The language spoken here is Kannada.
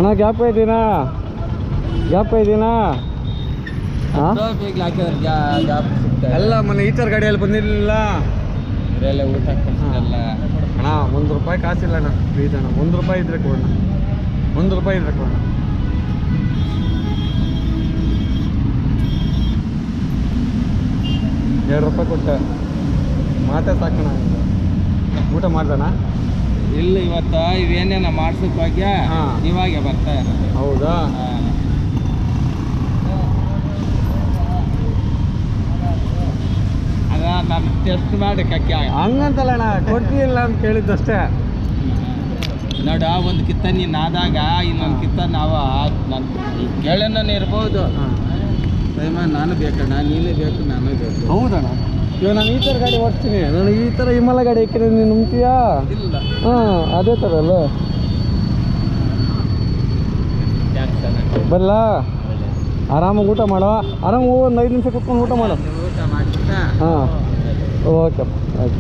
ಅಣ್ಣ ಗ್ಯಾಪ್ ಐತಿನಾ ಹಾಂ ಎಲ್ಲ ಮೊನ್ನೆ ಈಚರ್ ಗಾಡಿಯಲ್ಲಿ ಬಂದಿರಲಿಲ್ಲ ಇವರೆಲ್ಲ ಊಟ ಕೊಡ್ತಿರಲ್ಲ ಅಣ್ಣ ₹1 ಕಾಸಿಲ್ಲ ಅಣ್ಣ ಪ್ಲೀಸ್ ಅಣ್ಣ ₹1 ಇದ್ರೆ ಕೊಡೋಣ ₹1 ಇದ್ರೆ ಕೊಡೋಣ ₹2 ಕೊಟ್ಟೆ ಮಾತೇ ಸಾಕಣ ಊಟ ಮಾಡ್ದಣ್ಣ ಇಲ್ಲ ಇವತ್ತು ಇವೇನೇನ ಮಾಡ್ಸಕ್ ಹೋಗ್ಯ ಇವಾಗ ಬರ್ತಾ ಇರೋದು ಹೌದಾ ಅದ ನಾನು ಟೆಸ್ಟ್ ಮಾಡಿ ಕಕ್ಕಿ ಹಂಗಂತಲ್ಲ ಅಣ್ಣ ಕೊಡ್ತೀಯಿಲ್ಲ ಅಂತ ಕೇಳಿದ್ದಷ್ಟೇ ನೋಡ ಒಂದು ಕಿತ್ತ ನೀನು ಆದಾಗ ಇನ್ನೊಂದು ಕಿತ್ತ ನಾವು ನಾನು ಕೇಳೋಣ ಇರ್ಬೋದು ನಾನು ಬೇಕಣ್ಣ ನೀನು ಬೇಕು ನಾನು ಬೇಕು ಹೌದಣ್ಣ ಇವಾಗ ನಾನು ಈ ಥರ ಗಾಡಿ ಓಡಿಸ್ತೀನಿ ನಾನು ಈ ಥರ ಹಿಮಾಲಯ ಗಾಡಿ ಹಾಕಿದ್ರೆ ನೀನು ನಂಬ್ತೀಯಾ ಇಲ್ಲ ಹಾಂ ಅದೇ ಥರ ಅಲ್ಲ ಬರಲ್ಲ ಆರಾಮಾಗಿ ಊಟ ಮಾಡೋ ಆರಾಮಾಗಿ ಒಂದು 5 ನಿಮಿಷ ಕುತ್ಕೊಂಡು ಊಟ ಮಾಡೋ ಊಟ ಮಾಡ್ತಾ ಹಾಂ ಓಕೆ ಆಯ್ತು